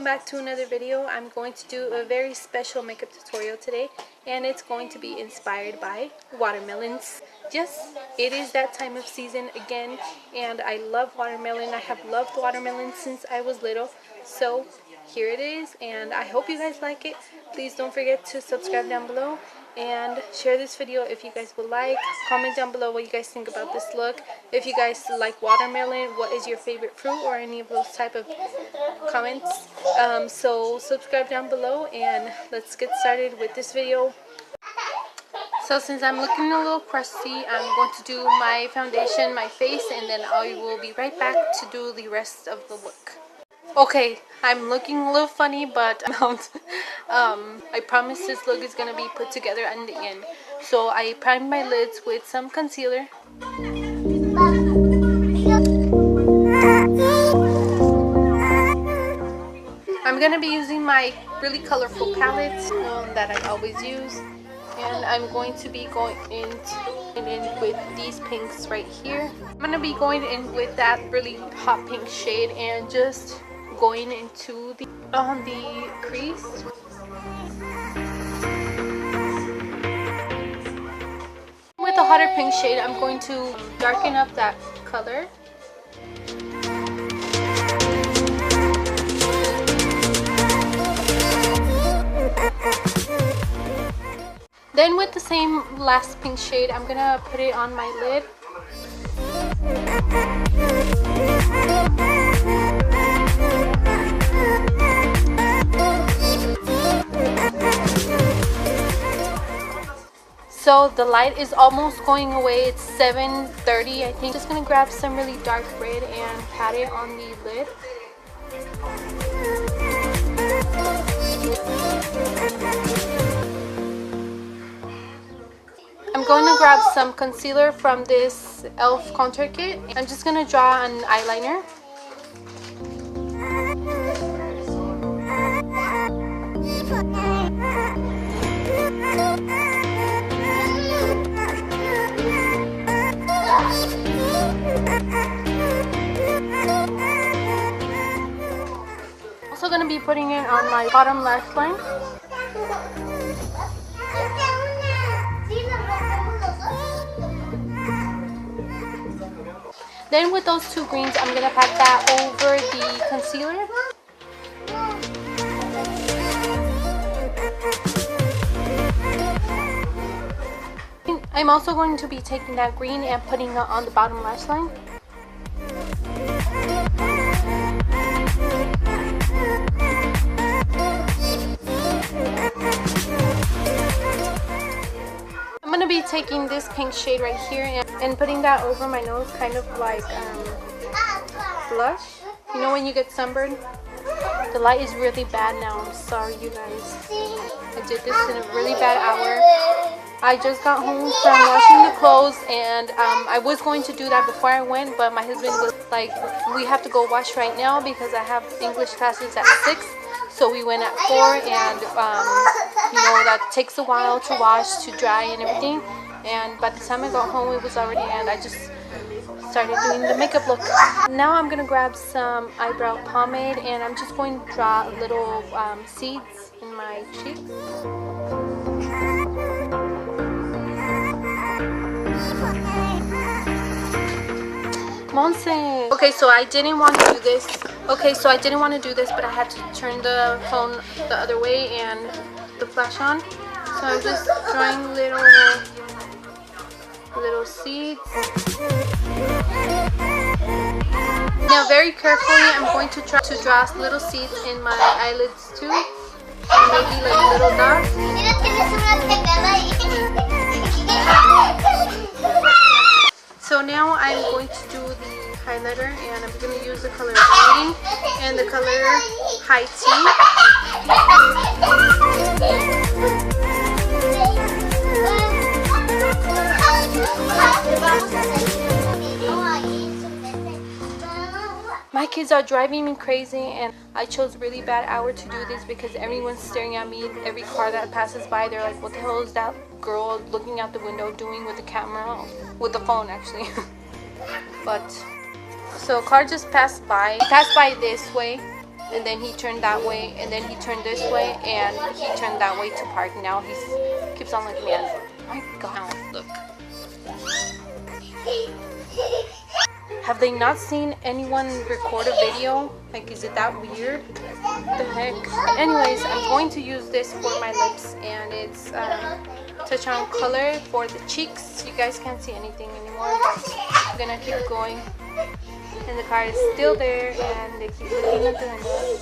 welcome back to another video. I'm going to do a very special makeup tutorial today, and it's going to be inspired by watermelons. Yes, it is that time of season again, and I love watermelon. I have loved watermelon since I was little, so here it is, and I hope you guys like it. Please don't forget to subscribe down below and share this video if you guys would like. Comment down below what you guys think about this look. If you guys like watermelon, what is your favorite fruit, or any of those type of comments. So subscribe down below, and let's get started with this video. So since I'm looking a little crusty, I'm going to do my foundation, my face, and then I will be right back to do the rest of the look. Okay, I'm looking a little funny, but I promise this look is going to be put together in the end. So I primed my lids with some concealer. I'm going to be using my really colorful palette that I always use. And I'm going to be going in with these pinks right here. I'm going to be going in with that really hot pink shade and just going into the crease. With a hotter pink shade, I'm going to darken up that color. Then with the same last pink shade, I'm gonna put it on my lid. So the light is almost going away. It's 7:30, I think. Just gonna grab some really dark red and pat it on the lid. I'm going to grab some concealer from this e.l.f. contour kit. I'm just going to draw an eyeliner. Also going to be putting it on my bottom lash line. Then with those two greens, I'm going to pat that over the concealer. I'm also going to be taking that green and putting it on the bottom lash line. I'm going to be taking this pink shade right here and putting that over my nose, kind of like blush. You know when you get sunburned? The light is really bad now. I'm sorry, you guys. I did this in a really bad hour. I just got home from washing the clothes, and I was going to do that before I went, but my husband was like, we have to go wash right now because I have English classes at 6. So we went at 4, and you know, that takes a while to wash, to dry and everything. And by the time I got home, it was already, and I just started doing the makeup look. Now I'm gonna grab some eyebrow pomade, and I'm just going to draw little seeds in my cheeks. Monse. Okay, so I didn't want to do this. But I had to turn the phone the other way and the flash on. So I'm just drawing little seeds. Now, very carefully, I'm going to try to draw little seeds in my eyelids too, and maybe like little dots. So now I'm going to do the highlighter, and I'm going to use the color green and the color high tea. My kids are driving me crazy, and I chose a really bad hour to do this because everyone's staring at me. Every car that passes by, they're like, what the hell is that girl looking out the window doing with the camera? With the phone, actually. But so a car just passed by this way, and then he turned that way, and then he turned this way, and he turned that way to park. Now he keeps on looking at it. My God, look. Have they not seen anyone record a video? Like, is it that weird? What the heck? Anyways, I'm going to use this for my lips, and it's touch on color for the cheeks. You guys can't see anything anymore, but I'm gonna keep going. And the car is still there, and they keep looking at the window.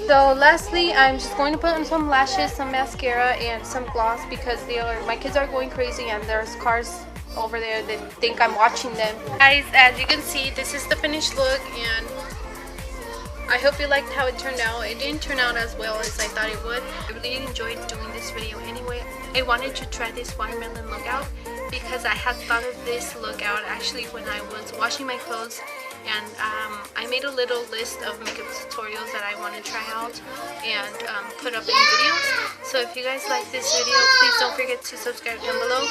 So lastly, I'm just going to put on some lashes, some mascara, and some gloss because my kids are going crazy, and there's cars over there that think I'm watching them. Guys, as you can see, this is the finished look, and I hope you liked how it turned out. It didn't turn out as well as I thought it would. I really enjoyed doing this video anyway. I wanted to try this watermelon look out because I had thought of this look out actually when I was washing my clothes, and I made a little list of makeup tutorials that I want to try out and put up in videos. So if you guys like this video, please don't forget to subscribe down below,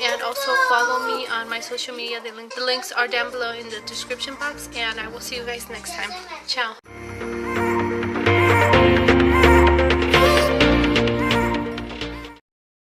and also follow me on my social media. The links are down below in the description box, and I will see you guys next time. Ciao.